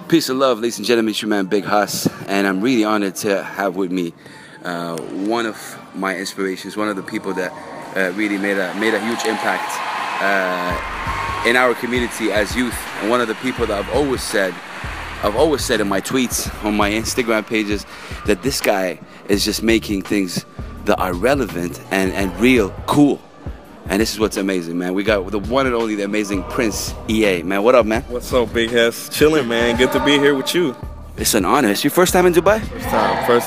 Peace and love, ladies and gentlemen. It's your man Big Huss, and I'm really honored to have with me one of my inspirations, one of the people that really made a huge impact in our community as youth, and one of the people that I've always said in my tweets, on my Instagram pages, that this guy is just making things that are relevant and real cool. And this is what's amazing, man. We got the one and only, the amazing Prince EA. Man, what up, man? What's up, Big Huss? Chilling, man. Good to be here with you. It's an honor. It's your first time in Dubai? First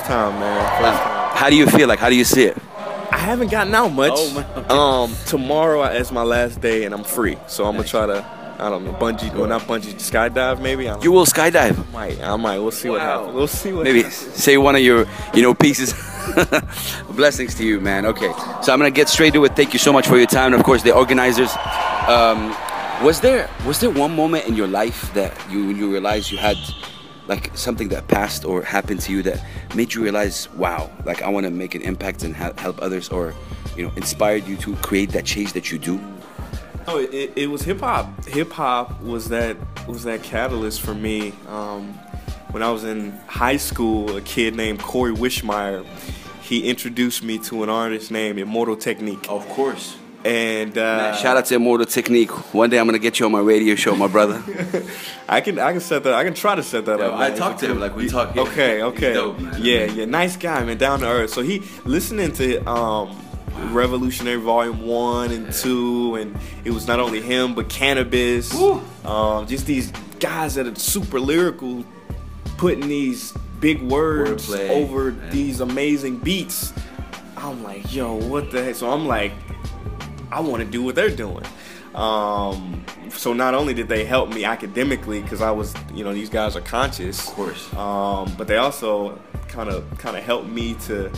time, man. First time. How do you feel? Like, how do you see it? I haven't gotten out much. Oh, man. Okay. Tomorrow is my last day, and I'm free. So I'm gonna try to, I don't know, bungee, well, not bungee, skydive maybe. You will skydive? I might. We'll see what happens. We'll see what maybe happens. Say one of your, pieces. Blessings to you, man. Okay, so I'm gonna get straight to it. Thank you so much for your time, and of course the organizers. Was there one moment in your life that you realized you had like something that passed or happened to you that made you realize, wow, like I want to make an impact and help others, or inspired you to create that change that you do? Oh, it was hip hop. Hip hop was that catalyst for me. When I was in high school, a kid named Corey Wishmeyer, he introduced me to an artist named Immortal Technique. Of course. And man, shout out to Immortal Technique. One day I'm gonna get you on my radio show, my brother. I can set that. I can try to set that up. I talked to him like we talk. Okay. Dope, man. Yeah, nice guy, man, down to earth. So he listening to Revolutionary Volume 1 and 2, and it was not only him but Cannabis. Just these guys that are super lyrical, putting these big words over these amazing beats. I'm like, yo, what the heck? So I'm like, I want to do what they're doing. So not only did they help me academically, because I was, these guys are conscious, of course, but they also kind of helped me to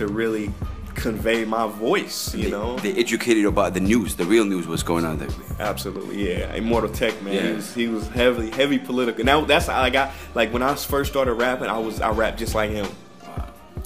really convey my voice. They educated you about the news, the real news, what's going on there. Absolutely, yeah. Immortal Tech, man. Yeah. He was heavy political. Now that's how I got, like, when I first started rapping, I rapped just like him.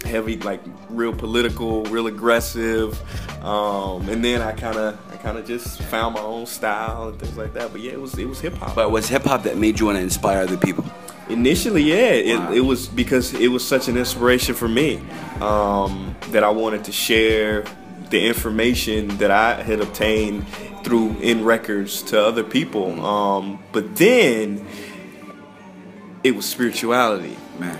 Heavy, like, real political, real aggressive, and then I kind of just found my own style and things like that. But yeah, it was hip hop. But was hip hop that made you want to inspire other people? Initially, yeah. Wow. It was because it was such an inspiration for me, that I wanted to share the information that I had obtained in records to other people. But then it was spirituality, man.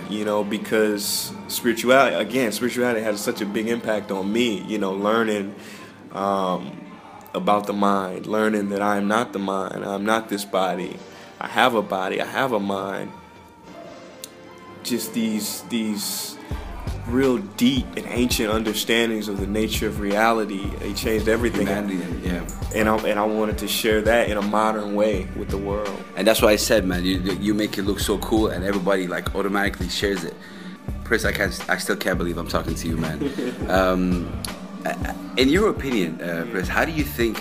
Because spirituality had such a big impact on me. Learning about the mind, learning that I am not the mind, I'm not this body. I have a body, I have a mind. Just these real deep and ancient understandings of the nature of reality. They changed everything. Humanity, yeah. And I wanted to share that in a modern way with the world. And that's why I said, man, you make it look so cool, and everybody like automatically shares it. Chris, I still can't believe I'm talking to you, man. In your opinion, Chris, how do you think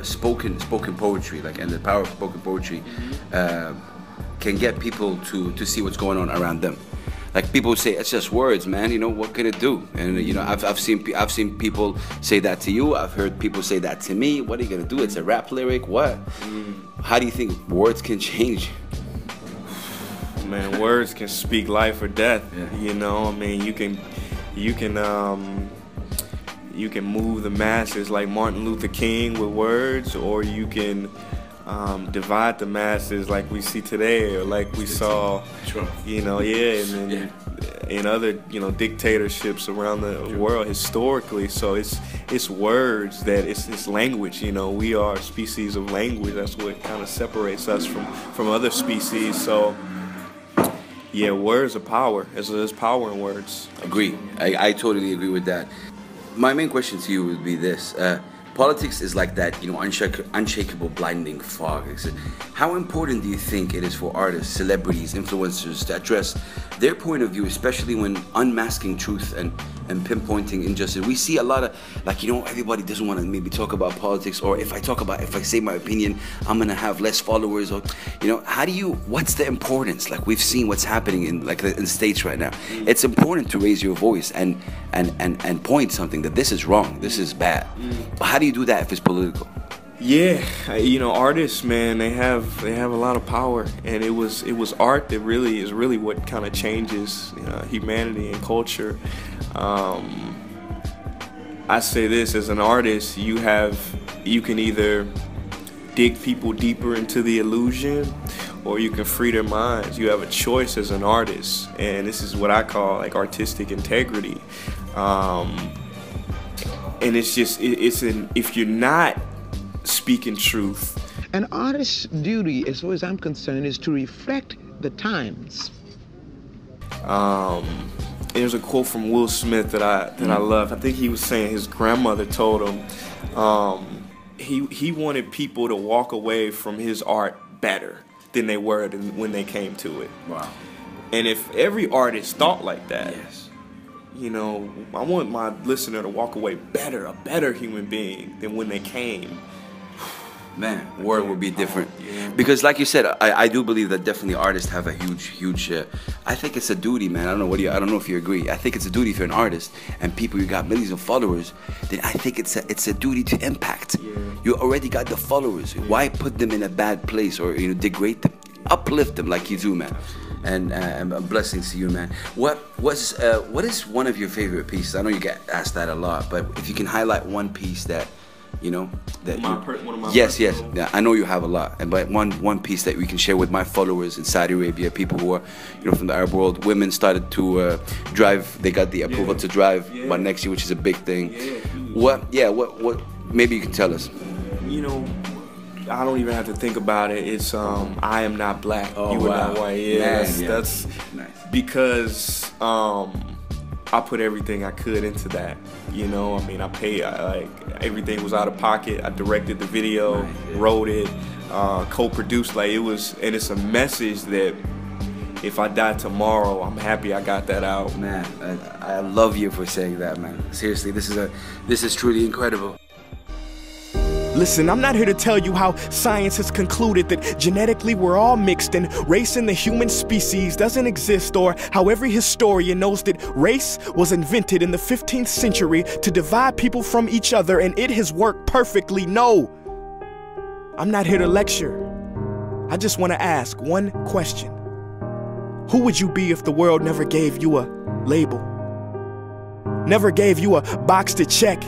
spoken poetry, like, and the power of spoken poetry, can get people to see what's going on around them? Like, people say it's just words, man. What can it do? And I've seen people say that to you. I've heard people say that to me. What are you gonna do? It's a rap lyric. What? How do you think words can change? Man, words can speak life or death. Yeah. I mean, you can move the masses like Martin Luther King with words, or you can divide the masses like we see today, or like we saw, Trump. In other dictatorships around the world historically. So it's words, that it's language. We are a species of language. That's what kind of separates us from other species. So yeah, words are power. There's power in words. Agree. I totally agree with that. My main question to you would be this. Politics is like that, unshakable, blinding fog. How important do you think it is for artists, celebrities, influencers to address their point of view, especially when unmasking truth and pinpointing injustice? We see a lot of, everybody doesn't want to maybe talk about politics, or if I say my opinion, I'm gonna have less followers, or what's the importance? Like, we've seen what's happening in the States right now. It's important to raise your voice and point something that this is wrong, this is bad. But how do you do that if it's political? Yeah, you know, artists, man, they have a lot of power, and it was art that really is really what kind of changes humanity and culture. I say this, as an artist, you can either dig people deeper into the illusion, or you can free their minds. You have a choice as an artist, and this is what I call like artistic integrity. And it's just if you're not speaking truth. An artist's duty, as far as I'm concerned, is to reflect the times. There's a quote from Will Smith that I love. I think he was saying his grandmother told him he wanted people to walk away from his art better than they were when they came to it. Wow. And if every artist thought like that, Yes. you know, I want my listener to walk away better, a better human being than when they came. Man, world would be different. Yeah. Because like you said, I do believe that definitely artists have a huge I think it's a duty, man. I don't know if you agree. I think it's a duty if you're an artist and people, you got millions of followers, then I think it's a duty to impact. Yeah. You already got the followers. Why put them in a bad place or degrade them? Uplift them like you do, man. And blessings to you, man. What is one of your favorite pieces? I know you get asked that a lot, but if you can highlight one piece that one of my yes, yeah, I know you have a lot, but one piece that we can share with my followers in Saudi Arabia, people who are from the Arab world. Women started to drive; they got the approval to drive by next year, which is a big thing. What maybe you can tell us. I don't even have to think about it. It's I am not black. Oh, you are wow. not white. That's nice. Because I put everything I could into that. I mean, like everything was out of pocket. I directed the video, wrote it, co-produced. Like it was, and it's a message that if I die tomorrow, I'm happy I got that out. Man, I love you for saying that, man. Seriously, this is truly incredible. Listen, I'm not here to tell you how science has concluded that genetically we're all mixed and race in the human species doesn't exist, or how every historian knows that race was invented in the 15th century to divide people from each other and it has worked perfectly. No, I'm not here to lecture. I just want to ask one question. Who would you be if the world never gave you a label? Never gave you a box to check?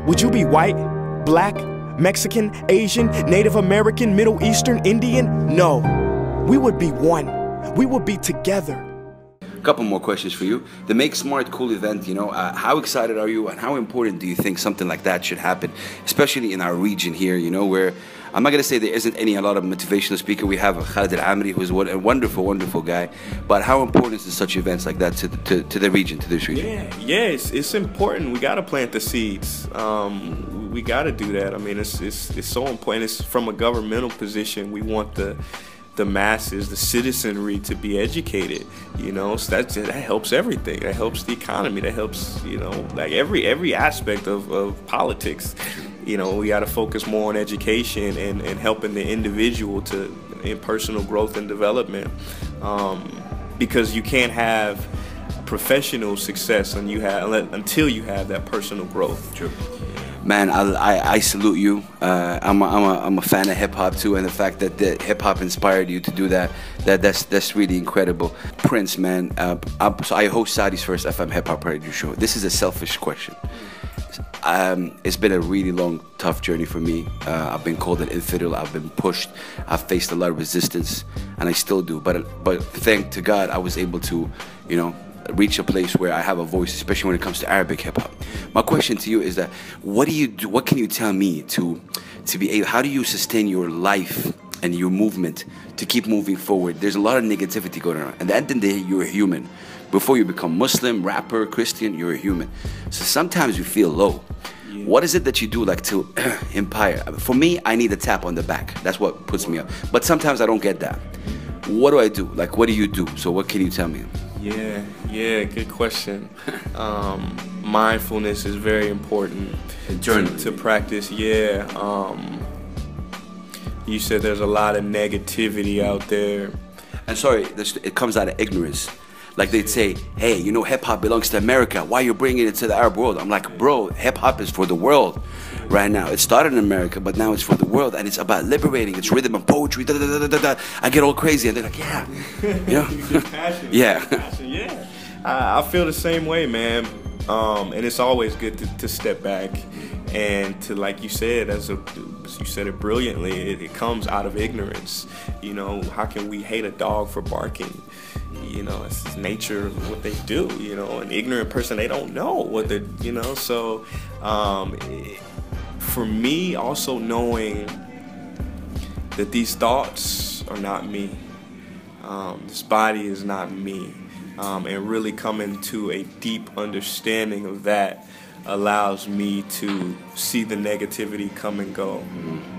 Would you be white, black, Mexican, Asian, Native American, Middle Eastern, Indian? No. We would be one. We would be together. A couple more questions for you. The Make Smart Cool event, how excited are you and how important do you think something like that should happen, especially in our region here, where I'm not going to say there isn't a lot of motivational speaker. We have Khalid Al-Amri, who's a wonderful guy. But how important is such events like that to the region, to this region? Yeah, it's important. We got to plant the seeds. We got to do that. I mean, it's so important. It's from a governmental position. We want the masses, the citizenry, to be educated. So that helps everything. That helps the economy. That helps like every aspect of politics. We got to focus more on education and helping the individual in personal growth and development, because you can't have professional success until you have that personal growth. True. Man, I salute you. I'm a fan of hip hop too, and the fact that hip hop inspired you to do that's really incredible. Prince, man. So I host Saudi's first FM hip hop radio show. This is a selfish question. It's been a really long, tough journey for me. I've been called an infidel. I've been pushed. I've faced a lot of resistance, and I still do. But thank to God, I was able to, reach a place where I have a voice, especially when it comes to Arabic hip hop. My question to you is that what do you do? What can you tell me to be able? How do you sustain your life and your movement to keep moving forward? There's a lot of negativity going on. At the end of the day, you're a human. Before you become Muslim, rapper, Christian, you're a human. So sometimes you feel low. Yeah. What is it that you do to inspire? For me, I need a tap on the back. That's what puts me up. But sometimes I don't get that. What do I do? What do you do? So what can you tell me? Yeah, good question. Mindfulness is very important to practice. Yeah. You said there's a lot of negativity out there. And sorry, it comes out of ignorance. Like they'd say, hey, you know, hip hop belongs to America. Why you bringing it to the Arab world? I'm like, bro, hip hop is for the world right now. It started in America, but now it's for the world, and it's about liberating. It's rhythm and poetry. Da, da, da, da, da, da. I get all crazy, and they're like, yeah, you know, yeah. Yeah, I feel the same way, man. And it's always good to step back and to, like you said, you said it brilliantly. It comes out of ignorance. You know, how can we hate a dog for barking? You know, it's nature of what they do. You know, an ignorant person, they don't know what they, you know. So, for me, also knowing that these thoughts are not me, this body is not me, and really coming to a deep understanding of that allows me to see the negativity come and go,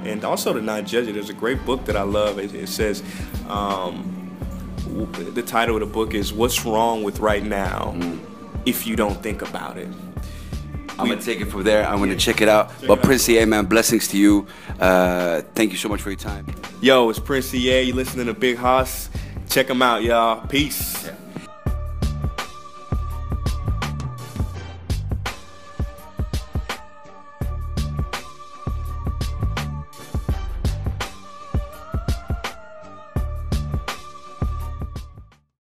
and also to not judge it. There's a great book that I love. It says, the title of the book is "What's Wrong with Right Now If You Don't Think About It." I'm gonna take it from there. I'm gonna check it out. But Prince EA, man, blessings to you. Thank you so much for your time. Yo, it's Prince EA. You listening to Big Hoss? Check him out, y'all. Peace.